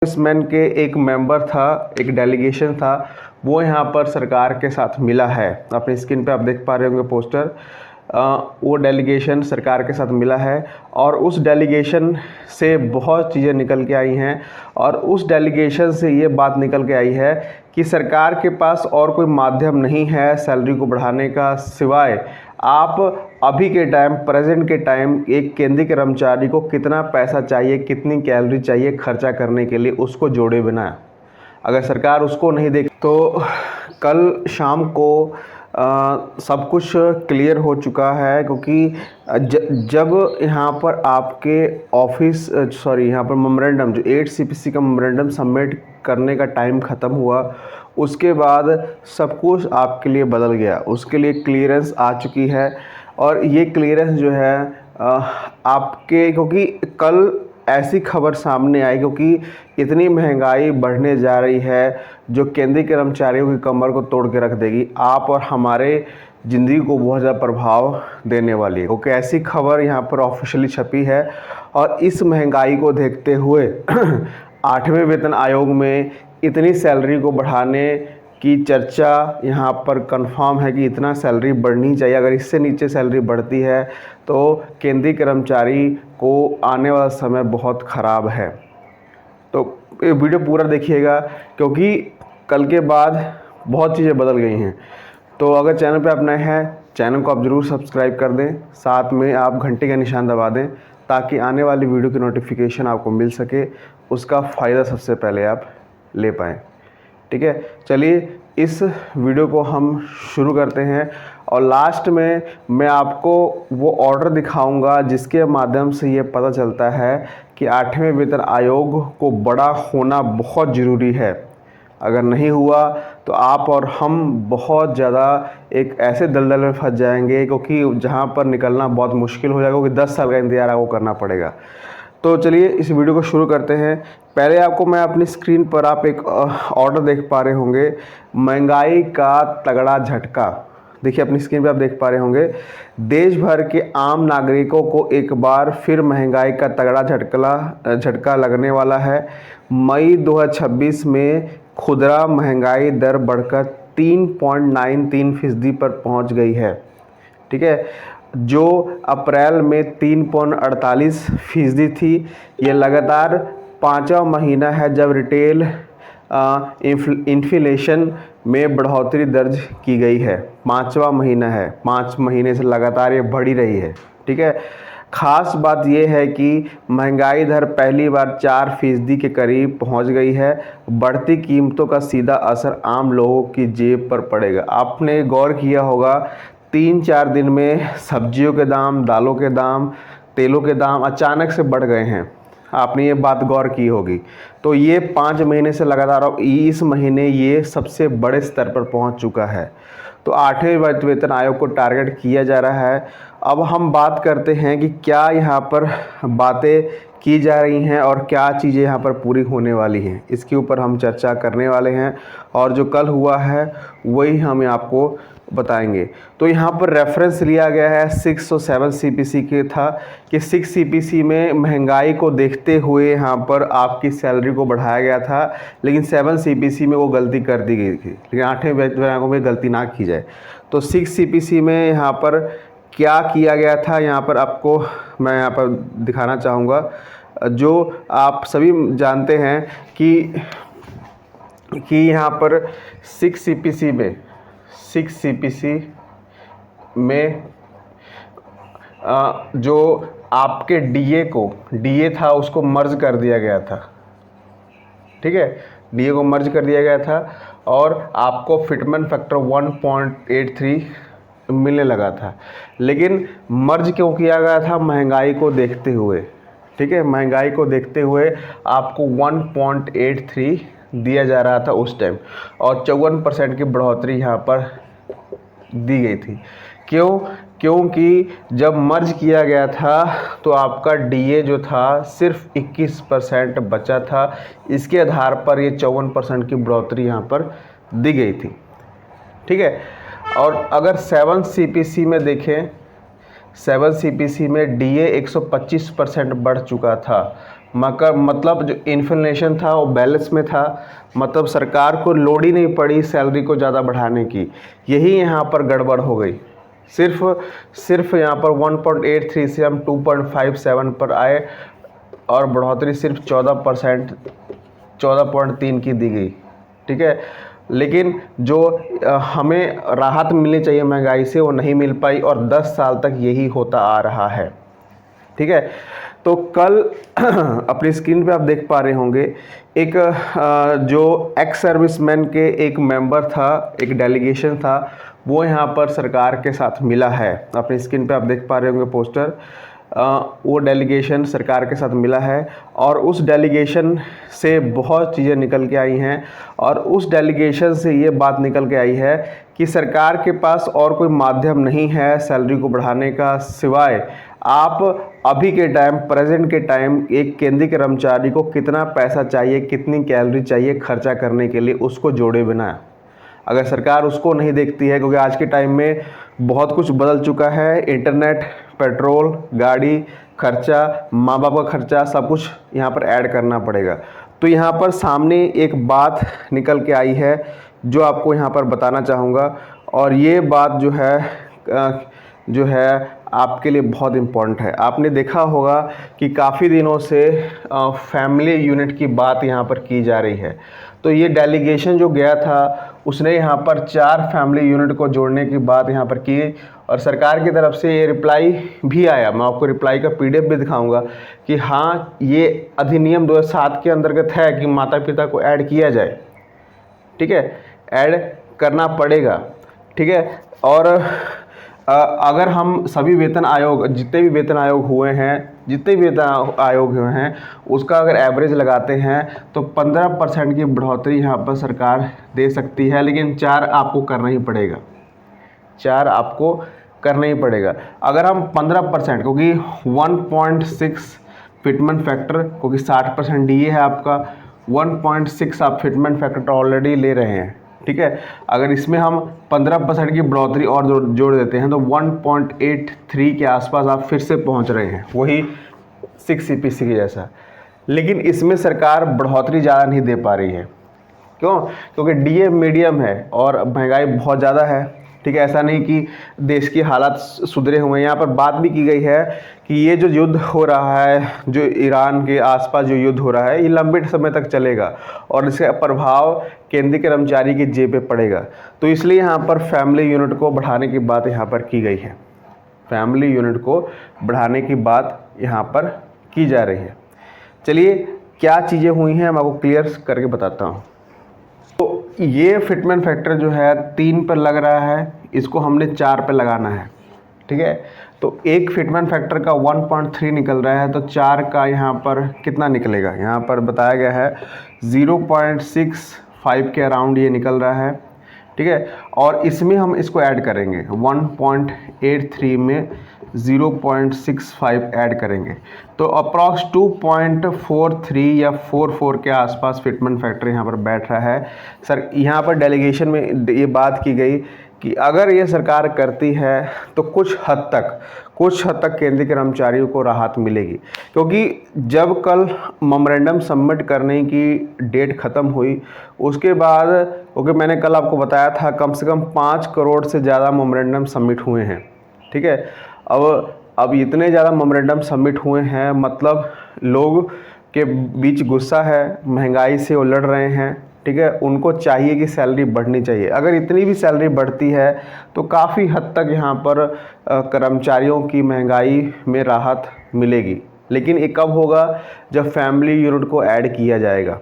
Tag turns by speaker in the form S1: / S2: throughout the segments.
S1: Congressman के एक member था, एक डेलीगेशन था, वो यहाँ पर सरकार के साथ मिला है। अपनी स्क्रीन पे आप देख पा रहे होंगे पोस्टर। वो डेलीगेशन सरकार के साथ मिला है और उस डेलीगेशन से बहुत चीज़ें निकल के आई हैं और उस डेलीगेशन से ये बात निकल के आई है कि सरकार के पास और कोई माध्यम नहीं है सैलरी को बढ़ाने का, सिवाय आप अभी के टाइम, प्रेजेंट के टाइम एक केंद्रीय कर्मचारी को कितना पैसा चाहिए, कितनी कैलोरी चाहिए खर्चा करने के लिए, उसको जोड़े बिना अगर सरकार उसको नहीं देख तो कल शाम को सब कुछ क्लियर हो चुका है। क्योंकि जब यहाँ पर आपके ऑफिस यहाँ पर मेमोरेंडम, जो 8 CPC का मेमोरेंडम सबमिट करने का टाइम ख़त्म हुआ, उसके बाद सब कुछ आपके लिए बदल गया। उसके लिए क्लियरेंस आ चुकी है और ये क्लियरेंस जो है आपके, क्योंकि कल ऐसी खबर सामने आई, क्योंकि इतनी महंगाई बढ़ने जा रही है जो केंद्रीय कर्मचारियों की कमर को तोड़ के रख देगी, आप और हमारे ज़िंदगी को बहुत ज़्यादा प्रभाव देने वाली है। क्योंकि ऐसी खबर यहाँ पर ऑफिशियली छपी है और इस महंगाई को देखते हुए 8वें वेतन आयोग में इतनी सैलरी को बढ़ाने की चर्चा यहाँ पर कंफर्म है कि इतना सैलरी बढ़नी चाहिए। अगर इससे नीचे सैलरी बढ़ती है तो केंद्रीय कर्मचारी को आने वाला समय बहुत ख़राब है। तो ये वीडियो पूरा देखिएगा क्योंकि कल के बाद बहुत चीज़ें बदल गई हैं। तो अगर चैनल पे आप नए हैं, चैनल को आप ज़रूर सब्सक्राइब कर दें, साथ में आप घंटे का निशान दबा दें ताकि आने वाली वीडियो की नोटिफिकेशन आपको मिल सके, उसका फ़ायदा सबसे पहले आप ले पाएँ। ठीक है, चलिए इस वीडियो को हम शुरू करते हैं और लास्ट में मैं आपको वो ऑर्डर दिखाऊंगा जिसके माध्यम से ये पता चलता है कि 8वें वेतन आयोग को बड़ा होना बहुत ज़रूरी है। अगर नहीं हुआ तो आप और हम बहुत ज़्यादा एक ऐसे दलदल में फंस जाएंगे क्योंकि जहाँ पर निकलना बहुत मुश्किल हो जाएगा, क्योंकि 10 साल का इंतज़ार आपको करना पड़ेगा। तो चलिए इस वीडियो को शुरू करते हैं। पहले आपको मैं अपनी स्क्रीन पर आप एक ऑर्डर देख पा रहे होंगे, महंगाई का तगड़ा झटका। देखिए अपनी स्क्रीन पे आप देख पा रहे होंगे, देश भर के आम नागरिकों को एक बार फिर महंगाई का तगड़ा झटका लगने वाला है। मई 2026 में खुदरा महंगाई दर बढ़कर 3.93% पर पहुंच गई है। ठीक है, जो अप्रैल में 3.48% थी। ये लगातार 5वां महीना है जब रिटेल इन्फ्लेशन में बढ़ोतरी दर्ज की गई है। 5वां महीना है, 5 महीने से लगातार ये बढ़ी रही है। ठीक है, ख़ास बात यह है कि महंगाई दर पहली बार 4% के करीब पहुंच गई है। बढ़ती कीमतों का सीधा असर आम लोगों की जेब पर पड़ेगा। आपने गौर किया होगा 3-4 दिन में सब्जियों के दाम, दालों के दाम, तेलों के दाम अचानक से बढ़ गए हैं। आपने ये बात गौर की होगी। तो ये 5 महीने से लगातार, इस महीने ये सबसे बड़े स्तर पर पहुंच चुका है। तो 8वें वेतन आयोग को टारगेट किया जा रहा है। अब हम बात करते हैं कि क्या यहाँ पर बातें की जा रही हैं और क्या चीज़ें यहाँ पर पूरी होने वाली हैं, इसके ऊपर हम चर्चा करने वाले हैं और जो कल हुआ है वही हम आपको बताएंगे। तो यहाँ पर रेफरेंस लिया गया है 6 और 7 CPC के था कि 6 CPC में महंगाई को देखते हुए यहाँ पर आपकी सैलरी को बढ़ाया गया था, लेकिन 7 CPC में वो गलती कर दी गई थी। लेकिन 8वें वेतन आयोग में गलती ना की जाए। तो 6 CPC में यहाँ पर क्या किया गया था, यहाँ पर आपको मैं यहाँ पर दिखाना चाहूँगा। जो आप सभी जानते हैं कि यहाँ पर 6 CPC में जो आपके DA था उसको मर्ज कर दिया गया था। ठीक है, DA को मर्ज कर दिया गया था और आपको फिटमेंट फैक्टर 1.83 मिलने लगा था। लेकिन मर्ज क्यों किया गया था? महंगाई को देखते हुए। ठीक है, महंगाई को देखते हुए आपको 1.83 दिया जा रहा था उस टाइम और 54% की बढ़ोतरी यहाँ पर दी गई थी। क्योंकि जब मर्ज किया गया था तो आपका DA जो था सिर्फ 21% बचा था। इसके आधार पर ये 54% की बढ़ोतरी यहाँ पर दी गई थी। ठीक है, और अगर 7 CPC में देखें, 7 CPC में DA 125% बढ़ चुका था मतलब जो इन्फ्लेशन था वो बैलेंस में था, मतलब सरकार को लोड ही नहीं पड़ी सैलरी को ज़्यादा बढ़ाने की। यही यहाँ पर गड़बड़ हो गई। सिर्फ यहाँ पर 1.83 से हम 2.57 पर आए और बढ़ोतरी सिर्फ 14%, 14.3 की दी गई। ठीक है, लेकिन जो हमें राहत मिलनी चाहिए महंगाई से वो नहीं मिल पाई और 10 साल तक यही होता आ रहा है। ठीक है, तो कल अपनी स्क्रीन पे आप देख पा रहे होंगे एक जो एक्स सर्विसमैन के एक मेंबर था, एक डेलीगेशन था, वो यहाँ पर सरकार के साथ मिला है। अपनी स्क्रीन पे आप देख पा रहे होंगे पोस्टर, वो डेलीगेशन सरकार के साथ मिला है और उस डेलीगेशन से बहुत चीज़ें निकल के आई हैं और उस डेलीगेशन से ये बात निकल के आई है कि सरकार के पास और कोई माध्यम नहीं है सैलरी को बढ़ाने का, सिवाय आप अभी के टाइम, प्रेजेंट के टाइम एक केंद्रीय कर्मचारी को कितना पैसा चाहिए, कितनी कैलोरी चाहिए खर्चा करने के लिए, उसको जोड़े बिना अगर सरकार उसको नहीं देखती है, क्योंकि आज के टाइम में बहुत कुछ बदल चुका है, इंटरनेट, पेट्रोल, गाड़ी खर्चा, माँ बाप का खर्चा, सब कुछ यहाँ पर ऐड करना पड़ेगा। तो यहाँ पर सामने एक बात निकल के आई है जो आपको यहाँ पर बताना चाहूँगा और ये बात जो है आपके लिए बहुत इम्पोर्टेंट है। आपने देखा होगा कि काफ़ी दिनों से फैमिली यूनिट की बात यहाँ पर की जा रही है। तो ये डेलीगेशन जो गया था उसने यहाँ पर 4 फैमिली यूनिट को जोड़ने की बात यहाँ पर की और सरकार की तरफ से ये रिप्लाई भी आया। मैं आपको रिप्लाई का PDF भी दिखाऊंगा कि हाँ, ये अधिनियम 2007 के अंतर्गत है कि माता पिता को ऐड किया जाए। ठीक है, ऐड करना पड़ेगा। ठीक है, और अगर हम सभी वेतन आयोग, जितने भी वेतन आयोग हुए हैं उसका अगर एवरेज लगाते हैं तो 15% की बढ़ोतरी यहाँ पर सरकार दे सकती है, लेकिन 4 आपको करना ही पड़ेगा। 4 आपको करना ही पड़ेगा। अगर हम 15%, क्योंकि 1.6 फिटमेंट फैक्टर, क्योंकि 60% DA है आपका, 1.6 आप फिटमेंट फैक्टर ऑलरेडी ले रहे हैं। ठीक है, अगर इसमें हम 15% की बढ़ोतरी और जोड़ देते हैं तो 1.83 के आसपास आप फिर से पहुंच रहे हैं, वही 6 CPC के जैसा। लेकिन इसमें सरकार बढ़ोतरी ज़्यादा नहीं दे पा रही है। क्यों? क्योंकि DA मीडियम है और महंगाई बहुत ज़्यादा है। ठीक है, ऐसा नहीं कि देश की हालात सुधरे हुए हैं। यहाँ पर बात भी की गई है कि ये जो युद्ध हो रहा है, जो ईरान के आसपास जो युद्ध हो रहा है, ये लंबे समय तक चलेगा और इसका प्रभाव केंद्रीय कर्मचारी की जेब पे पड़ेगा। तो इसलिए यहाँ पर फैमिली यूनिट को बढ़ाने की बात यहाँ पर की गई है। फैमिली यूनिट को बढ़ाने की बात यहाँ पर की जा रही है। चलिए, क्या चीज़ें हुई हैं मैं आपको क्लियर करके बताता हूँ। तो ये फिटमेंट फैक्टर जो है 3 पर लग रहा है, इसको हमने 4 पर लगाना है। ठीक है, तो एक फिटमेंट फैक्टर का 1.3 निकल रहा है, तो 4 का यहाँ पर कितना निकलेगा? यहाँ पर बताया गया है 0.65 के अराउंड ये निकल रहा है। ठीक है, और इसमें हम इसको ऐड करेंगे 1.83 में 0.65 ऐड करेंगे तो अप्रॉक्स 2.43 या 44 के आसपास फिटमेंट फैक्टर यहाँ पर बैठ रहा है। सर, यहाँ पर डेलीगेशन में ये बात की गई कि अगर ये सरकार करती है तो कुछ हद तक केंद्रीय कर्मचारियों को राहत मिलेगी, क्योंकि जब कल मेमोरेंडम सबमिट करने की डेट ख़त्म हुई उसके बाद, क्योंकि मैंने कल आपको बताया था कम से कम 5 करोड़ से ज़्यादा मेमोरेंडम सबमिट हुए हैं। ठीक है, अब इतने ज़्यादा मेमोरेंडम सबमिट हुए हैं, मतलब लोग के बीच गुस्सा है, महंगाई से वो लड़ रहे हैं। ठीक है, उनको चाहिए कि सैलरी बढ़नी चाहिए। अगर इतनी भी सैलरी बढ़ती है तो काफ़ी हद तक यहाँ पर कर्मचारियों की महंगाई में राहत मिलेगी। लेकिन ये कब होगा? जब फैमिली यूनिट को ऐड किया जाएगा।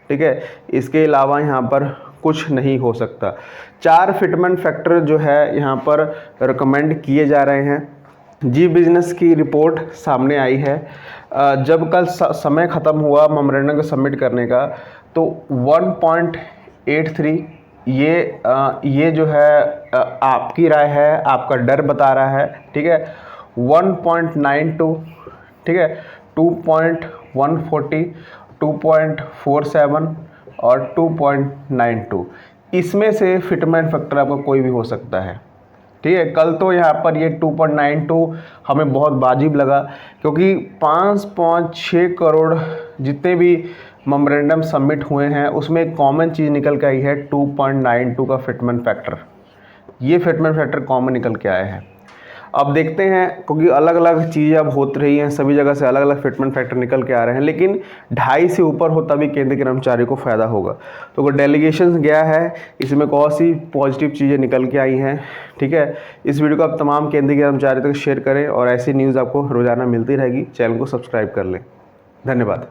S1: ठीक है, इसके अलावा यहाँ पर कुछ नहीं हो सकता। 4 फिटमेंट फैक्टर जो है यहाँ पर रिकमेंड किए जा रहे हैं। जी बिजनेस की रिपोर्ट सामने आई है। जब कल समय ख़त्म हुआ मेमोरेंडम को सबमिट करने का तो 1.83 ये जो है आपकी राय है, आपका डर बता रहा है। ठीक है, 1.92, ठीक है, 2.140, 2.47 और 2.92, इसमें से फिटमेंट फैक्टर आपका कोई भी हो सकता है। ठीक है, कल तो यहाँ पर ये 2.92 हमें बहुत वाजिब लगा, क्योंकि 5.6 करोड़ जितने भी मेमोरेंडम सबमिट हुए हैं उसमें एक कॉमन चीज़ निकल के आई है 2.92 का फिटमेंट फैक्टर। ये फिटमेंट फैक्टर कॉमन निकल के आए हैं। अब देखते हैं, क्योंकि अलग अलग चीज़ें अब होत रही हैं, सभी जगह से अलग अलग फिटमेंट फैक्टर निकल के आ रहे हैं, लेकिन 2.5 से ऊपर हो तभी केंद्रीय कर्मचारी को फ़ायदा होगा। तो अगर डेलीगेशन गया है, इसमें कौन सी पॉजिटिव चीज़ें निकल के आई हैं, ठीक है। इस वीडियो को आप तमाम केंद्रीय कर्मचारी तक शेयर करें और ऐसी न्यूज़ आपको रोज़ाना मिलती रहेगी। चैनल को सब्सक्राइब कर लें। धन्यवाद।